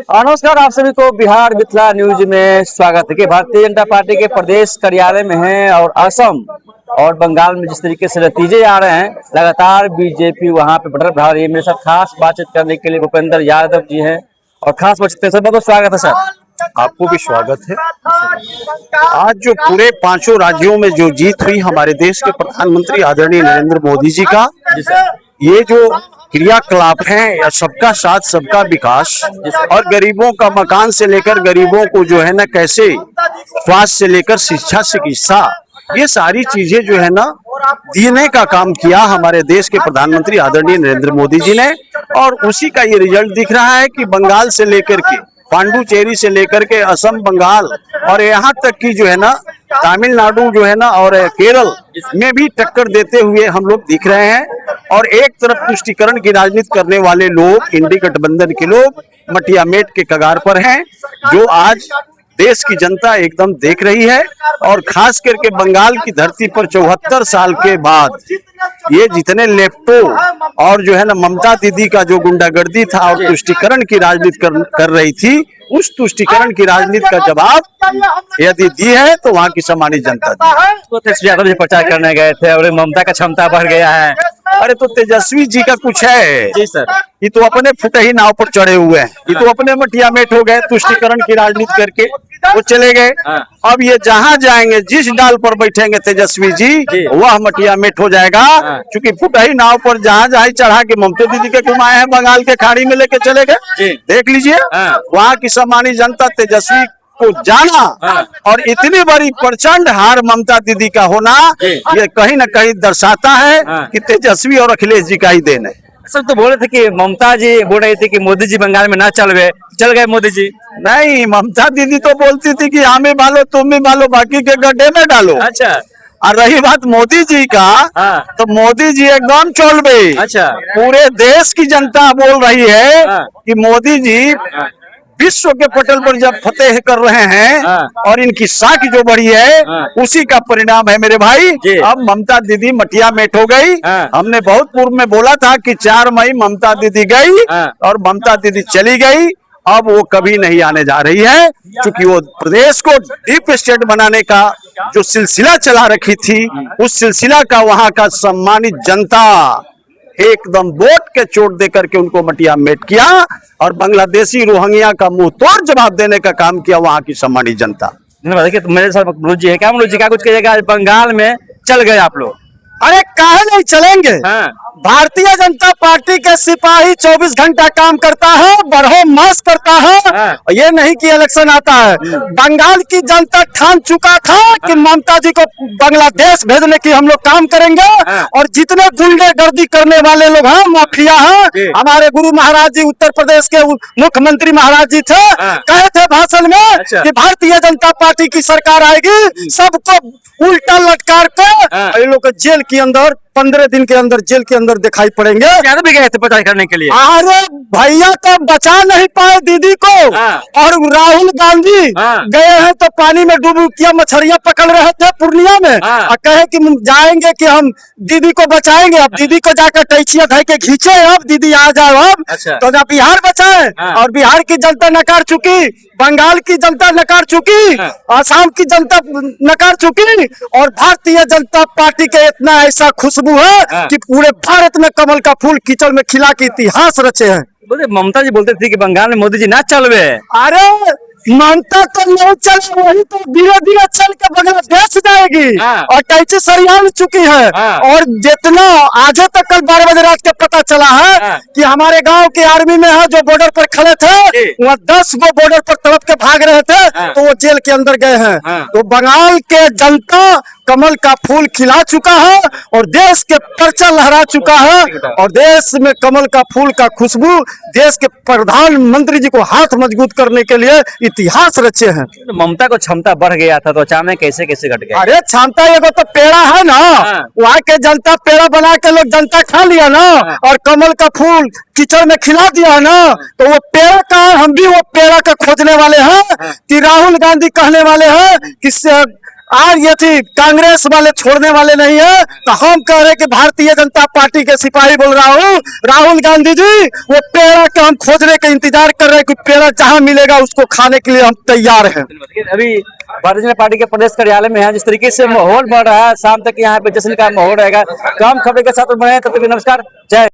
नमस्कार, आप सभी को बिहार मिथिला न्यूज में स्वागत है। कि भारतीय जनता पार्टी के प्रदेश कार्यालय में हैं और असम और बंगाल में जिस तरीके से नतीजे आ रहे हैं, लगातार बीजेपी वहां पे बढ़त बढ़ा रही है। मेरे साथ खास बातचीत करने के लिए भूपेंद्र यादव जी हैं और खास बातचीत सर बहुत स्वागत है। सर आपको भी स्वागत है। आज जो पूरे पांचों राज्यों में जो जीत हुई हमारे देश के प्रधानमंत्री आदरणीय नरेंद्र मोदी जी का, ये जो क्रियाकलाप है या सबका साथ सबका विकास और गरीबों का मकान से लेकर गरीबों को जो है ना कैसे स्वास्थ्य से लेकर शिक्षा चिकित्सा, ये सारी चीजें जो है ना देने का काम किया हमारे देश के प्रधानमंत्री आदरणीय नरेंद्र मोदी जी ने। और उसी का ये रिजल्ट दिख रहा है कि बंगाल से लेकर के पांडुचेरी से लेकर के असम, बंगाल और यहाँ तक की जो है ना तमिलनाडु जो है ना और केरल में भी टक्कर देते हुए हम लोग दिख रहे हैं। और एक तरफ तुष्टीकरण की राजनीति करने वाले लोग, इंडी गठबंधन के लोग मटिया मेट के कगार पर हैं, जो आज देश की जनता एकदम देख रही है। और खास करके बंगाल की धरती पर 74 साल के बाद ये जितने लेफ्टो और जो है ना ममता दीदी का जो गुंडागर्दी था और तुष्टीकरण की राजनीति कर रही थी, उस तुष्टीकरण की राजनीति का जवाब यदि दी है तो वहाँ की सम्मानित जनता दी। तो तेजस्वी यादव जी प्रचार करने गए थे और ममता का क्षमता बढ़ गया है। अरे तो तेजस्वी जी का कुछ है जी सर, ये तो अपने फुटे ही नाव पर चढ़े हुए हैं। ये तो अपने मटिया मेट हो गए, तुष्टीकरण की राजनीति करके वो चले गए। अब ये जहां जाएंगे, जिस डाल पर बैठेंगे तेजस्वी जी, वह मटिया मेट हो जाएगा। क्योंकि फुटा ही नाव पर जहां चढ़ा के ममता दीदी के घुमाए हैं, बंगाल के खाड़ी में लेके चले गए। देख लीजिए वहां की सम्मानित जनता तेजस्वी को जाना और इतनी बड़ी प्रचंड हार ममता दीदी का होना, ये कहीं ना कहीं दर्शाता है कि तेजस्वी और अखिलेश जी का ही देन है। सर तो बोले थे कि ममता जी बोल रही थी कि मोदी जी बंगाल में ना चल गए मोदी जी। नहीं, ममता दीदी तो बोलती थी कि हमें डालो, तुम भी डालो, बाकी के गड्ढे में डालो। अच्छा, और रही बात मोदी जी का, तो मोदी जी एकदम चल गए। अच्छा, पूरे देश की जनता बोल रही है कि मोदी जी विश्व के पटल पर जब फतेह कर रहे हैं और इनकी साख जो बढ़ी है, उसी का परिणाम है मेरे भाई। अब ममता दीदी मटिया मेट हो गई। हमने बहुत पूर्व में बोला था कि 4 मई ममता दीदी गई और ममता दीदी चली गई। अब वो कभी नहीं आने जा रही है, क्योंकि वो प्रदेश को डीप स्टेट बनाने का जो सिलसिला चला रखी थी, उस सिलसिला का वहां का सम्मानित जनता एकदम वोट के चोट देकर के उनको मटिया मेट किया और बांग्लादेशी रोहिंग्या का मुंह तोड़ जवाब देने का काम किया वहां की सम्मानित जनता। मेरे साथ मनोज जी है क्या? मनोज जी क्या कुछ कहिएगा? बंगाल में चल गए आप लोग। अरे काहे नहीं चलेंगे? भारतीय जनता पार्टी के सिपाही 24 घंटा काम करता है, बरहो मास करता है। ये नहीं कि इलेक्शन आता है। बंगाल की जनता ठान चुका था कि ममता जी को बांग्लादेश भेजने की हम लोग काम करेंगे। और जितने गुंडागर्दी करने वाले लोग हैं, माफिया हैं, हमारे गुरु महाराज जी उत्तर प्रदेश के मुख्यमंत्री महाराज जी थे, कहे थे भाषण में कि भारतीय जनता पार्टी की सरकार आएगी, सबको उल्टा लटकार कर ये लोग जेल के अंदर 15 दिन के अंदर जेल के अंदर दिखाई पड़ेंगे। यादव भी गए थे प्रचार करने के लिए। अरे भैया तो बचा नहीं पाए दीदी को। और राहुल गांधी गए हैं तो पानी में डुबकिया मछलियां पकड़ रहे थे पूर्णिया में, और कहे कि जाएंगे कि हम दीदी को बचाएंगे। अब दीदी को जाकर कैचिया धर के खींचे, अब दीदी आ जाओ अब। तो जब बिहार बचाए और बिहार की जनता नकार चुकी, बंगाल की जनता नकार चुकी, आसाम की जनता नकार चुकी, और भारतीय जनता पार्टी के इतना ऐसा खुशबू है कि पूरे भारत में कमल का फूल कीचड़ में खिला के इतिहास रचे हैं। ममता जी बोलते थे कि बंगाल में मोदी जी ना चलवे। अरे ममता तो नहीं चले, वही तो धीरे धीरे चल के बांग्लादेश जाएगी और कैसे सरियान चुकी है। और जितना आज तक कल 12 बजे रात के पता चला है कि हमारे गांव के आर्मी में है जो बॉर्डर पर खड़े थे, वहाँ 10 गो बॉर्डर पर तड़प के भाग रहे थे, तो वो जेल के अंदर गए हैं। तो बंगाल के जनता कमल का फूल खिला चुका है और देश के पर्चा लहरा चुका है। और देश में कमल का फूल का खुशबू देश के प्रधानमंत्री जी को हाथ मजबूत करने के लिए इतिहास रचे हैं। ममता को क्षमता बढ़ गया था तो अचानक कैसे कैसे घट गया? अरे क्षमता एगो तो पेड़ा है ना, वहाँ के जनता पेड़ा बना के लोग जनता खा लिया ना, और कमल का फूल कीचड़ में खिला दिया ना, तो वो पेड़ा का, हम भी वो पेड़ा का खोजने वाले हैं कि राहुल गांधी कहने वाले हैं कि और यदि कांग्रेस वाले छोड़ने वाले नहीं है तो हम कह रहे कि भारतीय जनता पार्टी के सिपाही बोल रहा हूँ, राहुल गांधी जी वो पेड़ा का हम खोजने का इंतजार कर रहे हैं कि पेड़ा जहां मिलेगा उसको खाने के लिए हम तैयार हैं। अभी भारतीय जनता पार्टी के प्रदेश कार्यालय में है, जिस तरीके से माहौल बढ़ रहा है, शाम तक यहाँ पे जश्न का माहौल रहेगा। काम खबरें के साथ बने, तब तक नमस्कार, जय।